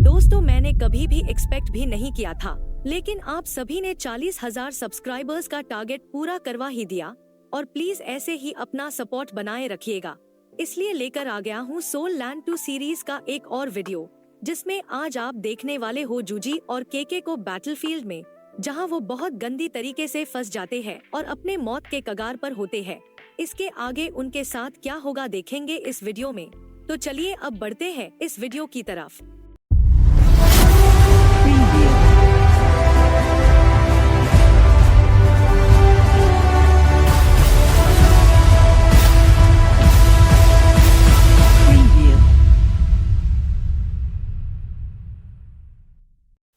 दोस्तों, मैंने कभी भी एक्सपेक्ट भी नहीं किया था, लेकिन आप सभी ने 40,000 सब्सक्राइबर्स का टारगेट पूरा करवा ही दिया। और प्लीज ऐसे ही अपना सपोर्ट बनाए रखिएगा। इसलिए लेकर आ गया हूँ सोल लैंड 2 सीरीज का एक और वीडियो, जिसमें आज आप देखने वाले हो जूजी और केके को बैटलफील्ड में, जहां वो बहुत गंदी तरीके से फंस जाते हैं और अपने मौत के कगार पर होते हैं। इसके आगे उनके साथ क्या होगा देखेंगे इस वीडियो में। तो चलिए अब बढ़ते हैं इस वीडियो की तरफ।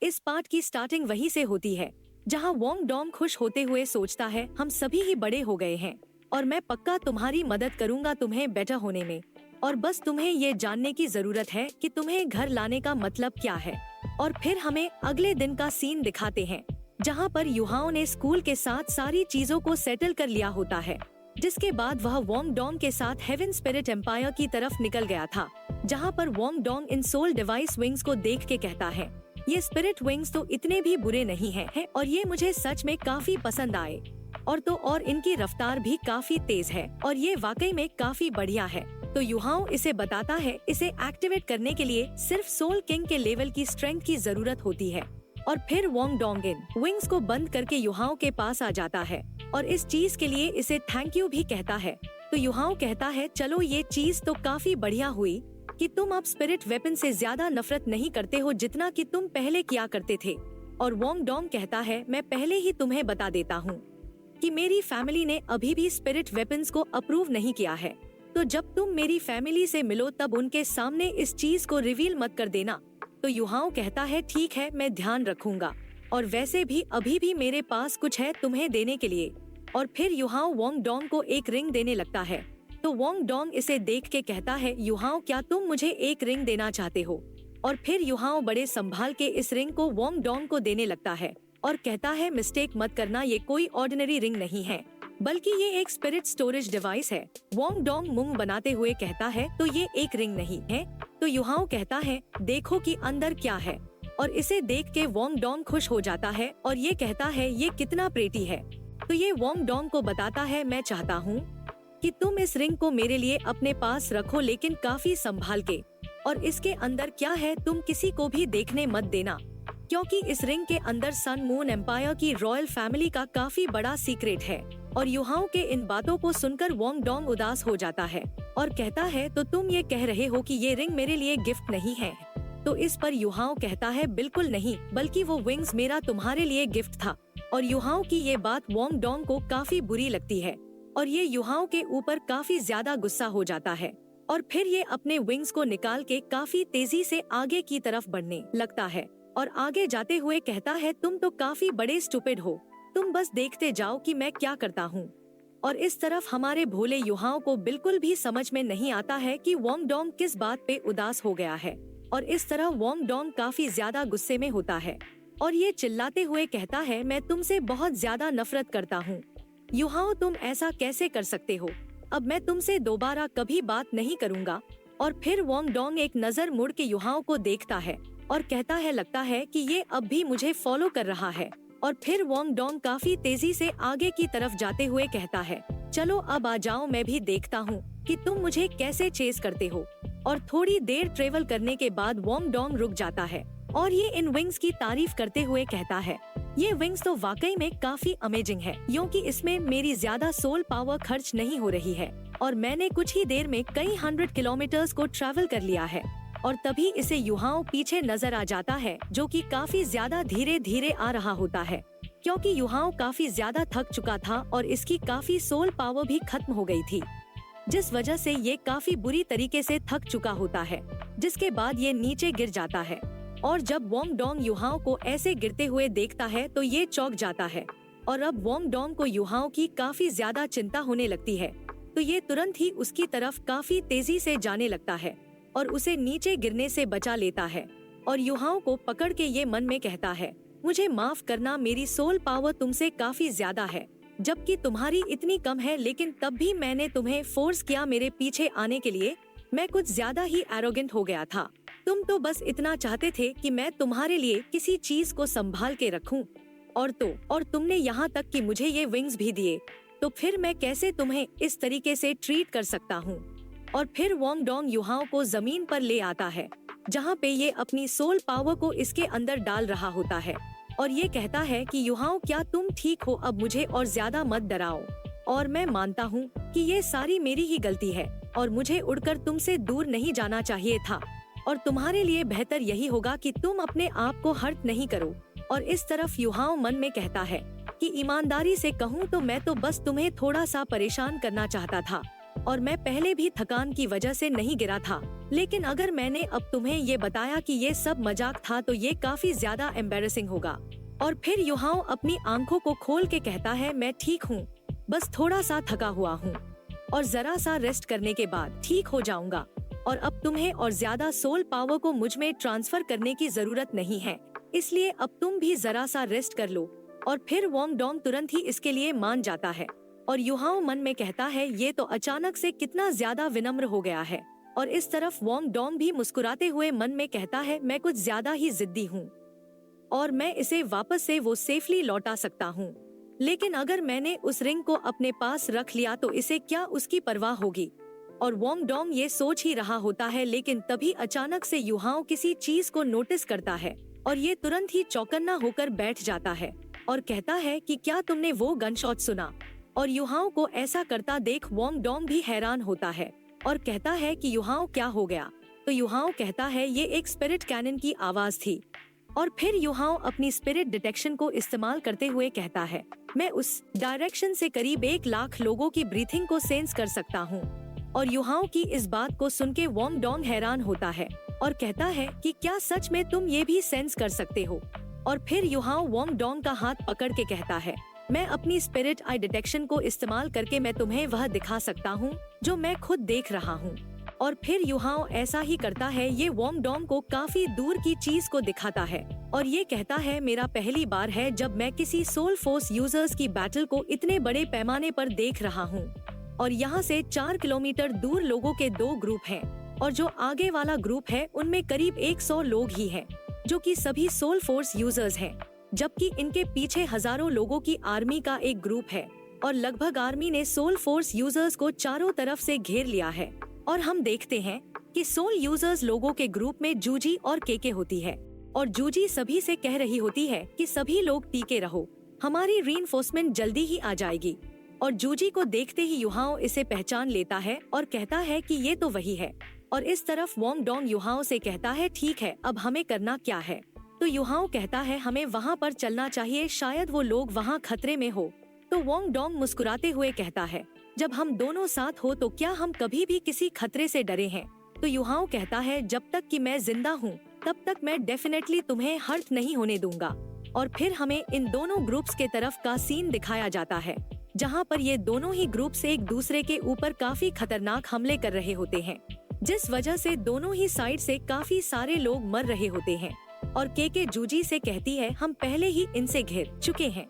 इस पार्ट की स्टार्टिंग वहीं से होती है, जहां वोंग डोंग खुश होते हुए सोचता है, हम सभी ही बड़े हो गए हैं और मैं पक्का तुम्हारी मदद करूंगा तुम्हें बेटर होने में। और बस तुम्हें ये जानने की जरूरत है कि तुम्हें घर लाने का मतलब क्या है। और फिर हमें अगले दिन का सीन दिखाते हैं, जहां पर युहाओ ने स्कूल के साथ सारी चीजों को सेटल कर लिया होता है। जिसके बाद वह वोंग डोंग के साथ हेवन स्पिरिट एम्पायर की तरफ निकल गया था, जहां पर वोंग डोंग इन सोल डिवाइस विंग्स को देख के कहता है, ये स्पिरिट विंग्स तो इतने भी बुरे नहीं हैं और ये मुझे सच में काफी पसंद आए। और इनकी रफ्तार भी काफी तेज है और ये वाकई में काफी बढ़िया है। तो युहाओ इसे बताता है, इसे एक्टिवेट करने के लिए सिर्फ सोल किंग के लेवल की स्ट्रेंथ की जरूरत होती है। और फिर वोंग डोंग इन विंग्स को बंद करके युहाओ के पास आ जाता है और इस चीज के लिए इसे थैंक यू भी कहता है। तो युहाओ कहता है, चलो ये चीज तो काफी बढ़िया हुई कि तुम अब स्पिरिट वेपन से ज्यादा नफरत नहीं करते हो जितना कि तुम पहले किया करते थे। और वोंग डोंग कहता है, मैं पहले ही तुम्हें बता देता हूँ कि मेरी फैमिली ने अभी भी स्पिरिट वेपन्स को अप्रूव नहीं किया है। तो जब तुम मेरी फैमिली से मिलो तब उनके सामने इस चीज को रिवील मत कर देना। तो युहाओ कहता है, ठीक है, मैं ध्यान रखूंगा। और वैसे भी अभी भी मेरे पास कुछ है तुम्हें देने के लिए। और फिर युहाओ वोंग डोंग को एक रिंग देने लगता है। तो वोंग डोंग इसे देख के कहता है, युहाओ क्या तुम मुझे एक रिंग देना चाहते हो? और फिर युहाओ बड़े संभाल के इस रिंग को वोंग डोंग को देने लगता है और कहता है, मिस्टेक मत करना, ये कोई ऑर्डिनरी रिंग नहीं है, बल्कि ये एक स्पिरिट स्टोरेज डिवाइस है। वोंग डोंग मुंह बनाते हुए कहता है, तो ये एक रिंग नहीं है? तो युहाओ कहता है, देखो कि अंदर क्या है। और इसे देख के वोंग डोंग खुश हो जाता है और ये कहता है, ये कितना प्रेटी है। तो ये वोंग डोंग को बताता है, मैं चाहता हूँ कि तुम इस रिंग को मेरे लिए अपने पास रखो, लेकिन काफी संभाल के। और इसके अंदर क्या है तुम किसी को भी देखने मत देना, क्योंकि इस रिंग के अंदर सन मून एम्पायर की रॉयल फैमिली का काफी बड़ा सीक्रेट है। और युहाओ के इन बातों को सुनकर वोंग डोंग उदास हो जाता है और कहता है, तो तुम ये कह रहे हो कि ये रिंग मेरे लिए गिफ्ट नहीं है? तो इस पर युहाओ कहता है, बिल्कुल नहीं, बल्कि वो विंग्स मेरा तुम्हारे लिए गिफ्ट था। और युहाओ की ये बात वोंग डोंग को काफी बुरी लगती है और ये युहाओ के ऊपर काफी ज्यादा गुस्सा हो जाता है। और फिर ये अपने विंग्स को निकाल के काफी तेजी से आगे की तरफ बढ़ने लगता है और आगे जाते हुए कहता है, तुम तो काफी बड़े स्टूपिड हो, तुम बस देखते जाओ कि मैं क्या करता हूँ। और इस तरफ हमारे भोले युहाओ को बिल्कुल भी समझ में नहीं आता है कि वोंग डोंग किस बात पे उदास हो गया है। और इस तरह वोंग डोंग काफी ज्यादा गुस्से में होता है और ये चिल्लाते हुए कहता है, मैं तुमसे बहुत ज्यादा नफरत करता हूँ। युहाओ तुम ऐसा कैसे कर सकते हो? अब मैं तुमसे दोबारा कभी बात नहीं करूँगा। और फिर वोंग डोंग एक नजर मुड़ के युहाओ को देखता है और कहता है, लगता है कि ये अब भी मुझे फॉलो कर रहा है। और फिर वोंग डोंग काफी तेजी से आगे की तरफ जाते हुए कहता है, चलो अब आ जाओ, मैं भी देखता हूँ कि तुम मुझे कैसे चेस करते हो। और थोड़ी देर ट्रेवल करने के बाद वोंग डोंग रुक जाता है और ये इन विंग्स की तारीफ करते हुए कहता है, ये विंग्स तो वाकई में काफी अमेजिंग है, क्योंकि इसमें मेरी ज्यादा सोल पावर खर्च नहीं हो रही है और मैंने कुछ ही देर में कई 100 किलोमीटर्स को ट्रैवल कर लिया है। और तभी इसे युहाओ पीछे नजर आ जाता है, जो कि काफी ज्यादा धीरे धीरे आ रहा होता है, क्योंकि युहाओ काफी ज्यादा थक चुका था और इसकी काफी सोल पावर भी खत्म हो गई थी, जिस वजह से ये काफी बुरी तरीके से थक चुका होता है। जिसके बाद ये नीचे गिर जाता है और जब वोंग डोंग युहाओ को ऐसे गिरते हुए देखता है तो ये चौंक जाता है। और अब वोंग डोंग को युहाओ की काफी ज्यादा चिंता होने लगती है, तो ये तुरंत ही उसकी तरफ काफी तेजी से जाने लगता है और उसे नीचे गिरने से बचा लेता है। और युहाओ को पकड़ के ये मन में कहता है, मुझे माफ करना, मेरी सोल पावर तुमसे काफी ज्यादा है, जबकि तुम्हारी इतनी कम है, लेकिन तब भी मैंने तुम्हें फोर्स किया मेरे पीछे आने के लिए। मैं कुछ ज्यादा ही एरोगेंट हो गया था। तुम तो बस इतना चाहते थे कि मैं तुम्हारे लिए किसी चीज को संभाल के रखूं, और तुमने यहाँ तक कि मुझे ये विंग्स भी दिए, तो फिर मैं कैसे तुम्हें इस तरीके से ट्रीट कर सकता हूँ। और फिर वोंग डोंग युहाओं को जमीन पर ले आता है, जहाँ पे ये अपनी सोल पावर को इसके अंदर डाल रहा होता है, और ये कहता है कि युहाओं क्या तुम ठीक हो, अब मुझे और ज्यादा मत डराओ, और मैं मानता हूँ कि ये सारी मेरी ही गलती है और मुझे उड़कर तुमसे दूर नहीं जाना चाहिए था, और तुम्हारे लिए बेहतर यही होगा कि तुम अपने आप को हर्ट नहीं करो। और इस तरफ युहाओं मन में कहता है कि ईमानदारी से कहूँ तो मैं तो बस तुम्हें थोड़ा सा परेशान करना चाहता था, और मैं पहले भी थकान की वजह से नहीं गिरा था, लेकिन अगर मैंने अब तुम्हें ये बताया कि ये सब मजाक था तो ये काफी ज्यादा एम्बैरेसिंग होगा। और फिर युहाओं अपनी आंखों को खोल के कहता है, मैं ठीक हूँ, बस थोड़ा सा थका हुआ हूँ और जरा सा रेस्ट करने के बाद ठीक हो जाऊंगा, और अब तुम्हें और ज्यादा सोल पावर को मुझ में ट्रांसफर करने की जरूरत नहीं है, इसलिए अब तुम भी जरा सा रेस्ट कर लो। और फिर वोंग डोंग तुरंत ही इसके लिए मान जाता है, और युहाओं मन में कहता है ये तो अचानक से कितना ज्यादा विनम्र हो गया है। और इस तरफ वोंग डोंग भी मुस्कुराते हुए मन में कहता है, मैं कुछ ज्यादा ही जिद्दी हूँ और मैं इसे वापस से वो सेफली लौटा सकता हूँ, लेकिन अगर मैंने उस रिंग को अपने पास रख लिया तो इसे क्या उसकी परवाह होगी। और वोंग डोंग ये सोच ही रहा होता है, लेकिन तभी अचानक से युहाओं किसी चीज को नोटिस करता है, और ये तुरंत ही चौकन्ना होकर बैठ जाता है और कहता है कि क्या तुमने वो गन शॉट सुना। और युहाओं को ऐसा करता देख वोंग डोंग भी हैरान होता है और कहता है कि युहाओं क्या हो गया। तो युहाओं कहता है ये एक स्पिरिट कैनन की आवाज थी। और फिर युहाओं अपनी स्पिरिट डिटेक्शन को इस्तेमाल करते हुए कहता है, मैं उस डायरेक्शन से करीब 1 लाख लोगों की ब्रीथिंग को सेंस कर सकता हूँ। और युहाओं की इस बात को सुन के वोंग डोंग हैरान होता है और कहता है कि क्या सच में तुम ये भी सेंस कर सकते हो। और फिर युहाओं वोंग डोंग का हाथ पकड़ के कहता है, मैं अपनी स्पिरिट आई डिटेक्शन को इस्तेमाल करके मैं तुम्हें वह दिखा सकता हूँ जो मैं खुद देख रहा हूँ। और फिर युहाओं ऐसा ही करता है, ये वोंग डोंग को काफी दूर की चीज को दिखाता है और ये कहता है, मेरा पहली बार है जब मैं किसी सोल फोर्स यूजर्स की बैटल को इतने बड़े पैमाने पर देख रहा हूँ। और यहाँ से 4 किलोमीटर दूर लोगों के 2 ग्रुप हैं, और जो आगे वाला ग्रुप है उनमें करीब 100 लोग ही हैं, जो कि सभी सोल फोर्स यूजर्स हैं, जबकि इनके पीछे हजारों लोगों की आर्मी का एक ग्रुप है, और लगभग आर्मी ने सोल फोर्स यूजर्स को चारों तरफ से घेर लिया है। और हम देखते हैं कि सोल यूजर्स लोगों के ग्रुप में जूजी और केके होती है, और जूजी सभी से कह रही होती है कि सभी लोग टीके रहो, हमारी रीइंफोर्समेंट जल्दी ही आ जाएगी। और जूजी को देखते ही युहाओं इसे पहचान लेता है और कहता है कि ये तो वही है। और इस तरफ वोंग डोंग युहाओं से कहता है, ठीक है, अब हमें करना क्या है। तो युहाओं कहता है, हमें वहाँ पर चलना चाहिए, शायद वो लोग वहाँ खतरे में हो। तो वोंग डोंग मुस्कुराते हुए कहता है, जब हम दोनों साथ हो तो क्या हम कभी भी किसी खतरे से डरे हैं। तो युहाओं कहता है, जब तक कि मैं जिंदा हूँ तब तक मैं डेफिनेटली तुम्हें हर्ट नहीं होने दूंगा। और फिर हमें इन दोनों ग्रुप्स के तरफ का सीन दिखाया जाता है, जहाँ पर ये दोनों ही ग्रुप्स एक दूसरे के ऊपर काफी खतरनाक हमले कर रहे होते हैं, जिस वजह से दोनों ही साइड से काफी सारे लोग मर रहे होते हैं। और केके जूजी से कहती है, हम पहले ही इनसे घिर चुके हैं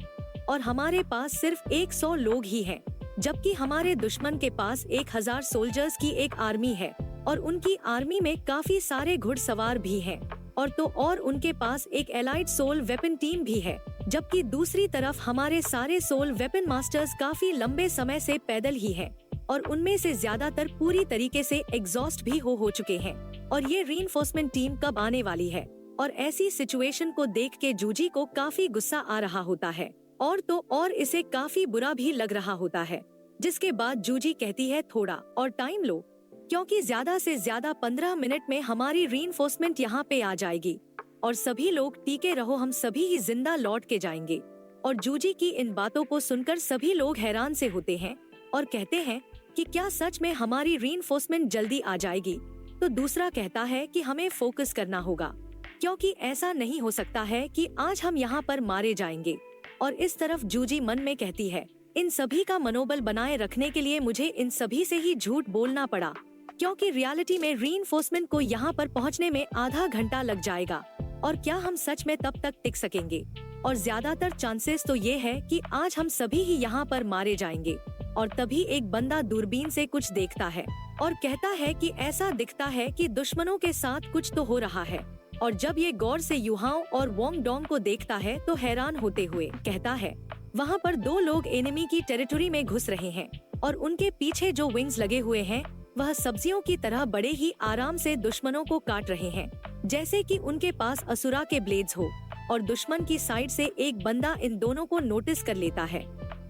और हमारे पास सिर्फ 100 लोग ही हैं, जबकि हमारे दुश्मन के पास 1000 सोल्जर्स की एक आर्मी है, और उनकी आर्मी में काफी सारे घुड़सवार भी हैं, और उनके पास एक एलाइड सोल वेपन टीम भी है, जबकि दूसरी तरफ हमारे सारे सोल वेपन मास्टर्स काफी लंबे समय से पैदल ही हैं, और उनमें से ज्यादातर पूरी तरीके से एग्जॉस्ट भी हो चुके हैं। और ये रीइंफोर्समेंट टीम कब आने वाली है। और ऐसी सिचुएशन को देख के जूजी को काफी गुस्सा आ रहा होता है, और इसे काफी बुरा भी लग रहा होता है। जिसके बाद जूजी कहती है, थोड़ा और टाइम लो, क्योंकि ज्यादा से ज्यादा 15 मिनट में हमारी रीइंफोर्समेंट यहाँ पे आ जाएगी, और सभी लोग टीके रहो, हम सभी ही जिंदा लौट के जाएंगे। और जूजी की इन बातों को सुनकर सभी लोग हैरान से होते हैं और कहते हैं कि क्या सच में हमारी रीइंफोर्समेंट जल्दी आ जाएगी। तो दूसरा कहता है कि हमें फोकस करना होगा, क्योंकि ऐसा नहीं हो सकता है कि आज हम यहाँ पर मारे जाएंगे। और इस तरफ जूजी मन में कहती है, इन सभी का मनोबल बनाए रखने के लिए मुझे इन सभी से ही झूठ बोलना पड़ा, क्योंकि रियलिटी में रीइंफोर्समेंट को यहाँ पर पहुँचने में आधा घंटा लग जाएगा, और क्या हम सच में तब तक टिक सकेंगे। और ज्यादातर चांसेस तो ये है कि आज हम सभी ही यहाँ पर मारे जाएंगे। और तभी एक बंदा दूरबीन से कुछ देखता है और कहता है कि ऐसा दिखता है कि दुश्मनों के साथ कुछ तो हो रहा है। और जब ये गौर से युहाओ और वोंग डोंग को देखता है तो हैरान होते हुए कहता है, वहाँ पर 2 लोग एनिमी की टेरिटरी में घुस रहे हैं और उनके पीछे जो विंग्स लगे हुए हैं वह सब्जियों की तरह बड़े ही आराम से दुश्मनों को काट रहे हैं, जैसे कि उनके पास असुरा के ब्लेड्स हो। और दुश्मन की साइड से एक बंदा इन दोनों को नोटिस कर लेता है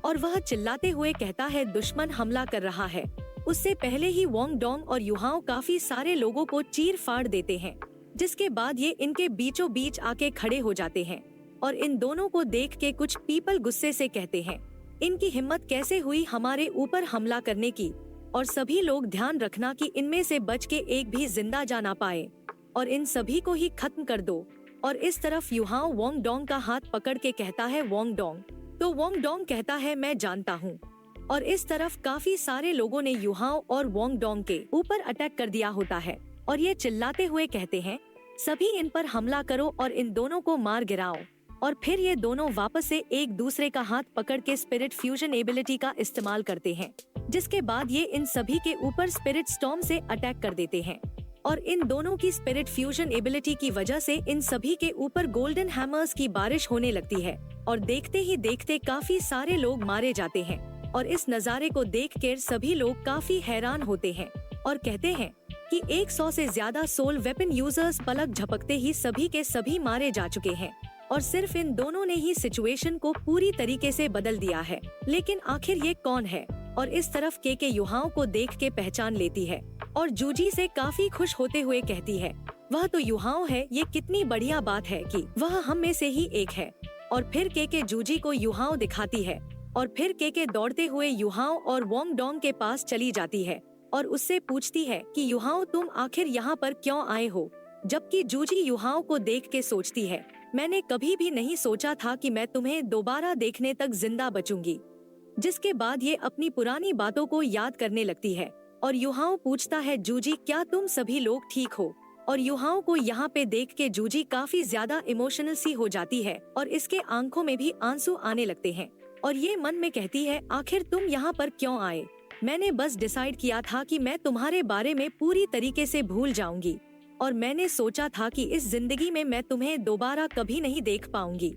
और वह चिल्लाते हुए कहता है, दुश्मन हमला कर रहा है। उससे पहले ही वोंग डोंग और युहाओ काफी सारे लोगों को चीर फाड़ देते हैं, जिसके बाद ये इनके बीचों बीच आके खड़े हो जाते हैं और इन दोनों को देख के कुछ पीपल गुस्से से कहते हैं, इनकी हिम्मत कैसे हुई हमारे ऊपर हमला करने की, और सभी लोग ध्यान रखना कि इनमें से बच के एक भी जिंदा जा ना पाए और इन सभी को ही खत्म कर दो। और इस तरफ युहाओ वोंग डोंग का हाथ पकड़ के कहता है, वोंग डोंग। तो वोंग डोंग कहता है, मैं जानता हूँ। और इस तरफ काफी सारे लोगों ने युहाओ और वोंग डोंग के ऊपर अटैक कर दिया होता है और ये चिल्लाते हुए कहते हैं, सभी इन पर हमला करो और इन दोनों को मार गिराओ। और फिर ये दोनों वापस से एक दूसरे का हाथ पकड़ के स्पिरिट फ्यूजन एबिलिटी का इस्तेमाल करते हैं, जिसके बाद ये इन सभी के ऊपर स्पिरिट स्टॉर्म से अटैक कर देते हैं। और इन दोनों की स्पिरिट फ्यूजन एबिलिटी की वजह से इन सभी के ऊपर गोल्डन हैमर्स की बारिश होने लगती है और देखते ही देखते काफी सारे लोग मारे जाते हैं। और इस नज़ारे को देखकर सभी लोग काफी हैरान होते हैं और कहते हैं कि 100 से ज्यादा सोल वेपन यूजर्स पलक झपकते ही सभी के सभी मारे जा चुके हैं और सिर्फ इन दोनों ने ही सिचुएशन को पूरी तरीके से बदल दिया है। लेकिन आखिर ये कौन है? और इस तरफ के युहाओं को देख के पहचान लेती है और जूजी से काफी खुश होते हुए कहती है, वह तो युहाओ है, ये कितनी बढ़िया बात है कि वह हम में से ही एक है। और फिर के जूजी को युहाओ दिखाती है और फिर के दौड़ते हुए युहाओ और वोंग डोंग के पास चली जाती है और उससे पूछती है कि युहाओ तुम आखिर यहाँ पर क्यों आए हो? जबकि जूजी युहाओ को देख के सोचती है, मैंने कभी भी नहीं सोचा था कि मैं तुम्हें दोबारा देखने तक जिंदा बचूंगी। जिसके बाद ये अपनी पुरानी बातों को याद करने लगती है और युहाओ पूछता है, जूजी क्या तुम सभी लोग ठीक हो? और युहाओ को यहाँ पे देख के जूजी काफी ज्यादा इमोशनल सी हो जाती है और इसके आंखों में भी आंसू आने लगते हैं और ये मन में कहती है, आखिर तुम यहाँ पर क्यों आए? मैंने बस डिसाइड किया था कि मैं तुम्हारे बारे में पूरी तरीके से भूल जाऊंगी और मैंने सोचा था कि इस जिंदगी में मैं तुम्हें दोबारा कभी नहीं देख पाऊंगी।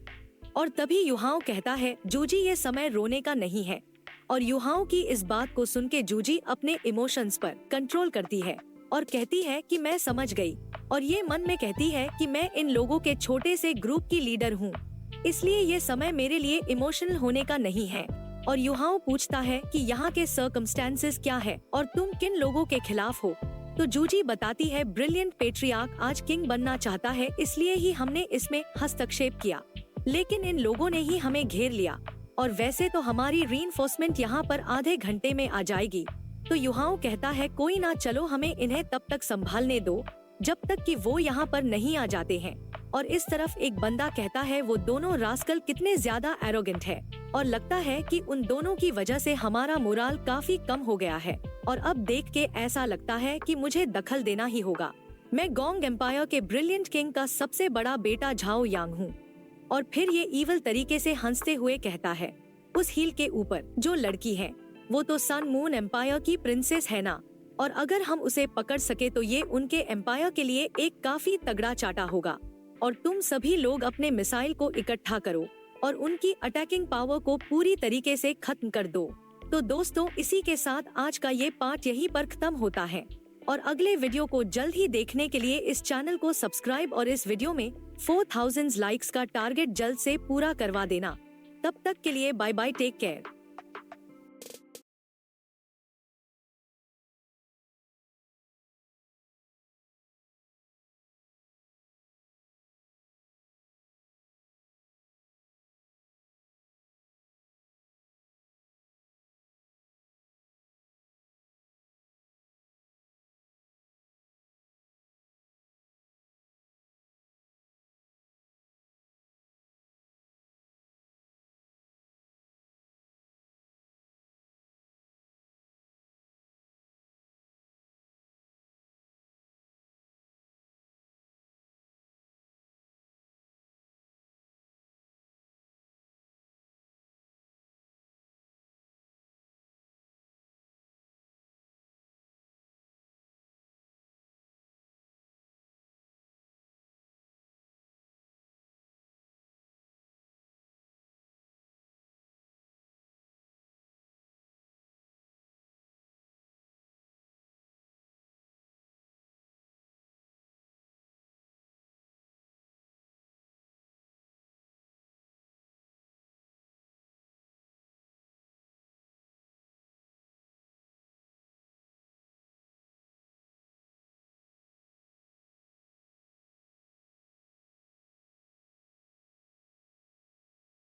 और तभी युहाओ कहता है, जूजी ये समय रोने का नहीं है। और युहाओ की इस बात को सुन के जूजी अपने इमोशंस पर कंट्रोल करती है और कहती है कि मैं समझ गई। और ये मन में कहती है कि मैं इन लोगों के छोटे से ग्रुप की लीडर हूँ, इसलिए ये समय मेरे लिए इमोशनल होने का नहीं है। और युहाओ पूछता है कि यहाँ के सर्कमस्टेंसेस क्या है और तुम किन लोगों के खिलाफ हो? तो जूजी बताती है, ब्रिलियंट पेट्रियार्क आज किंग बनना चाहता है, इसलिए ही हमने इसमें हस्तक्षेप किया, लेकिन इन लोगों ने ही हमें घेर लिया और वैसे तो हमारी रीइंफोर्समेंट यहाँ पर आधे घंटे में आ जाएगी। तो युहाओ कहता है, कोई ना, चलो हमें इन्हें तब तक संभालने दो जब तक कि वो यहाँ पर नहीं आ जाते हैं। और इस तरफ एक बंदा कहता है, वो दोनों रास्कल कितने ज्यादा एरोगेंट है और लगता है कि उन दोनों की वजह से हमारा मोराल काफी कम हो गया है और अब देख के ऐसा लगता है कि मुझे दखल देना ही होगा। मैं गोंग एम्पायर के ब्रिलियंट किंग का सबसे बड़ा बेटा झाओ यांग हूँ। और फिर ये ईवल तरीके से हंसते हुए कहता है, उस हील के ऊपर जो लड़की है वो तो सन मून एम्पायर की प्रिंसेस है ना, और अगर हम उसे पकड़ सके तो ये उनके एम्पायर के लिए एक काफी तगड़ा चाटा होगा। और तुम सभी लोग अपने मिसाइल को इकट्ठा करो और उनकी अटैकिंग पावर को पूरी तरीके से खत्म कर दो। तो दोस्तों, इसी के साथ आज का ये पार्ट यहीं पर खत्म होता है और अगले वीडियो को जल्द ही देखने के लिए इस चैनल को सब्सक्राइब और इस वीडियो में 4000 लाइक्स का टारगेट जल्द से पूरा करवा देना। तब तक के लिए बाय बाय, टेक केयर।